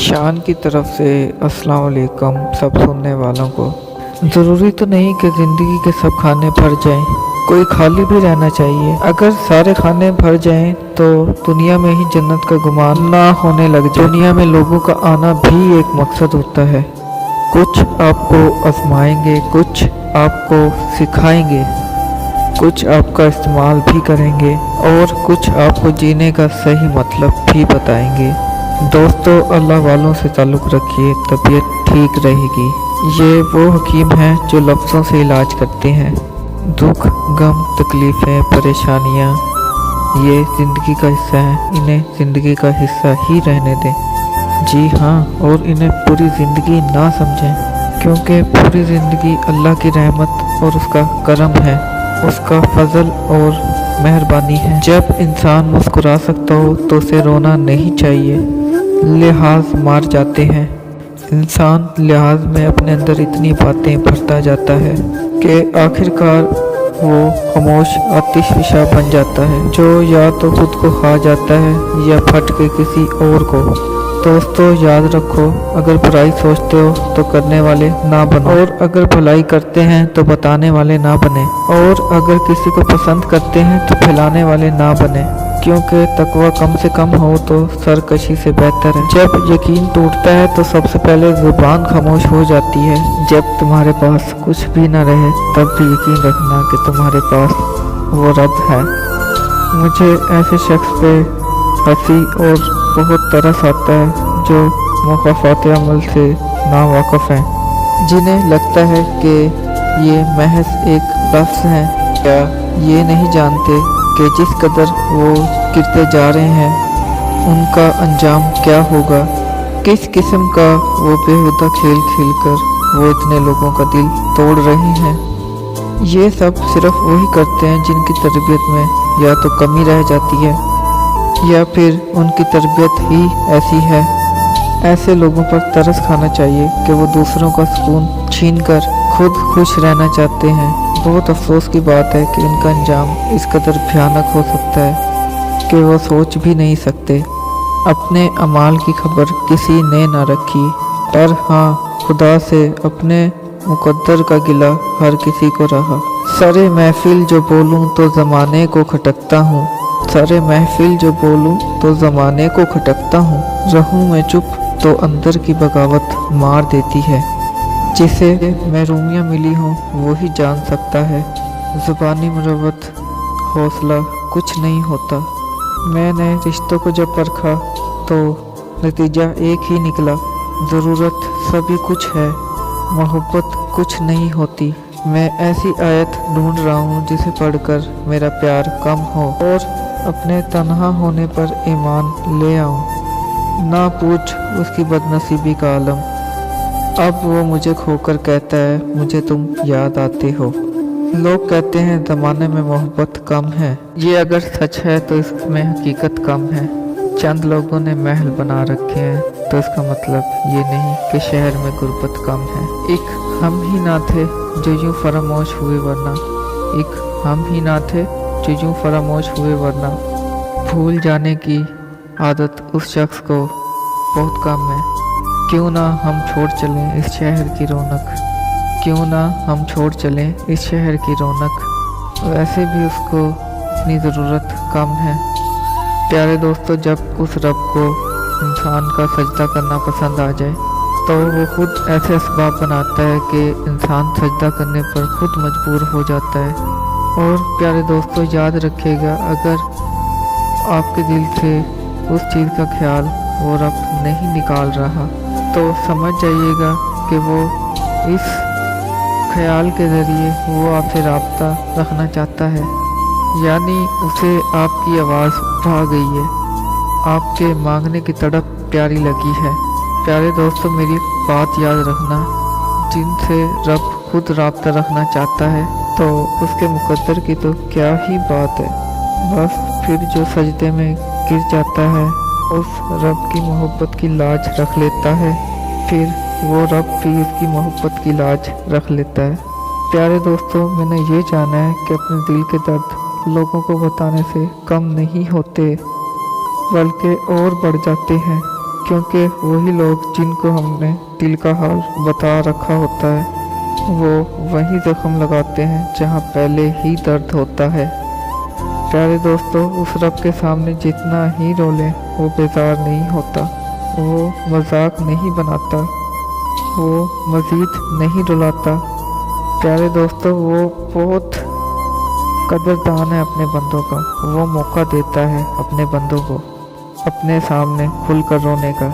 शान की तरफ से अस्सलाम वालेकुम सब सुनने वालों को। ज़रूरी तो नहीं कि ज़िंदगी के सब खाने भर जाएं, कोई खाली भी रहना चाहिए। अगर सारे खाने भर जाएं तो दुनिया में ही जन्नत का गुमान ना होने लग जाए। दुनिया में लोगों का आना भी एक मकसद होता है। कुछ आपको आजमाएंगे, कुछ आपको सिखाएंगे, कुछ आपका इस्तेमाल भी करेंगे और कुछ आपको जीने का सही मतलब भी बताएंगे। दोस्तों, अल्लाह वालों से ताल्लुक़ रखिए, तबीयत ठीक रहेगी। ये वो हकीम हैं जो लफ्ज़ों से इलाज करते हैं। दुख, गम, तकलीफ़ें, परेशानियाँ ये ज़िंदगी का हिस्सा हैं, इन्हें ज़िंदगी का हिस्सा ही रहने दें। जी हाँ, और इन्हें पूरी ज़िंदगी ना समझें, क्योंकि पूरी ज़िंदगी अल्लाह की रहमत और उसका करम है, उसका फजल और मेहरबानी है। जब इंसान मुस्कुरा सकता हो तो उसे रोना नहीं चाहिए। लिहाज मार जाते हैं, इंसान लिहाज में अपने अंदर इतनी बातें भरता जाता है कि आखिरकार वो खामोश आतिशफिशा बन जाता है, जो या तो खुद को खा जाता है या फट के किसी और को। दोस्तों, याद रखो, अगर बुराई सोचते हो तो करने वाले ना बनो, और अगर भलाई करते हैं तो बताने वाले ना बने, और अगर किसी को पसंद करते हैं तो फैलाने वाले ना बने, क्योंकि तकवा कम से कम हो तो सरकशी से बेहतर है। जब यकीन टूटता है तो सबसे पहले ज़ुबान खामोश हो जाती है। जब तुम्हारे पास कुछ भी न रहे तब भी यकीन रखना कि तुम्हारे पास वो रब है। मुझे ऐसे शख्स पे हंसी और बहुत तरस आता है जो मुखाफ़ात अमल से नावाकिफ़ हैं, जिन्हें लगता है कि ये महज एक लफ्ज़ है। क्या ये नहीं जानते कि जिस कदर वो गिरते जा रहे हैं उनका अंजाम क्या होगा? किस किस्म का वो बेहुदा खेल खेलकर वो इतने लोगों का दिल तोड़ रहे हैं। ये सब सिर्फ वही करते हैं जिनकी तरबियत में या तो कमी रह जाती है या फिर उनकी तरबियत ही ऐसी है। ऐसे लोगों पर तरस खाना चाहिए कि वो दूसरों का सुकून छीनकर खुद खुश रहना चाहते हैं। बहुत अफसोस की बात है कि इनका अंजाम इस कदर भयानक हो सकता है कि वो सोच भी नहीं सकते। अपने अमाल की खबर किसी ने ना रखी, पर हाँ, खुदा से अपने मुकद्दर का गिला हर किसी को रहा। सारे महफिल जो बोलूं तो ज़माने को खटकता हूँ, सारे महफिल जो बोलूं तो ज़माने को खटकता हूँ। रहूं मैं चुप तो अंदर की बगावत मार देती है। जिसे महरूमियाँ मिली हों वही जान सकता है। ज़ुबानी मुरव्वत हौसला कुछ नहीं होता। मैंने रिश्तों को जब परखा तो नतीजा एक ही निकला। ज़रूरत सभी कुछ है, मोहब्बत कुछ नहीं होती। मैं ऐसी आयत ढूंढ रहा हूँ जिसे पढ़कर मेरा प्यार कम हो और अपने तन्हा होने पर ईमान ले आऊँ। ना पूछ उसकी बदनसीबी का आलम, अब वो मुझे खोकर कहता है मुझे तुम याद आते हो। लोग कहते हैं ज़माने में मोहब्बत कम है। ये अगर सच है तो इसमें हकीकत कम है। चंद लोगों ने महल बना रखे हैं तो इसका मतलब ये नहीं कि शहर में गुर्बत कम है। एक हम ही ना थे जो यूं फरामोश हुए वरना, एक हम ही ना थे जो यूं फरामोश हुए वरना। भूल जाने की आदत उस शख्स को बहुत कम है। क्यों ना हम छोड़ चलें इस शहर की रौनक, क्यों ना हम छोड़ चलें इस शहर की रौनक। वैसे भी उसको अपनी ज़रूरत कम है। प्यारे दोस्तों, जब उस रब को इंसान का सजदा करना पसंद आ जाए तो वो खुद ऐसे असबाब बनाता है कि इंसान सजदा करने पर खुद मजबूर हो जाता है। और प्यारे दोस्तों, याद रखिएगा, अगर आपके दिल से उस चीज़ का ख्याल वो रब नहीं निकाल रहा तो समझ जाइएगा कि वो इस ख्याल के ज़रिए वो आपसे राब्ता रखना चाहता है, यानी उसे आपकी आवाज़ भा गई है, आपके मांगने की तड़प प्यारी लगी है। प्यारे दोस्तों, मेरी बात याद रखना, जिनसे रब खुद राब्ता रखना चाहता है तो उसके मुकद्दर की तो क्या ही बात है। बस फिर जो सजदे में गिर जाता है उस रब की मोहब्बत की लाज रख लेता है, फिर वो रब भी उसकी मोहब्बत की लाज रख लेता है। प्यारे दोस्तों, मैंने ये जाना है कि अपने दिल के दर्द लोगों को बताने से कम नहीं होते, बल्कि और बढ़ जाते हैं, क्योंकि वही लोग जिनको हमने दिल का हाल बता रखा होता है वो वही जख्म लगाते हैं जहाँ पहले ही दर्द होता है। प्यारे दोस्तों, उस रब के सामने जितना ही रोले वो बेजार नहीं होता, वो मजाक नहीं बनाता, वो मज़ीद नहीं रुलाता। प्यारे दोस्तों, वो बहुत कदरदान है अपने बंदों का। वो मौका देता है अपने बंदों को अपने सामने खुल कर रोने का।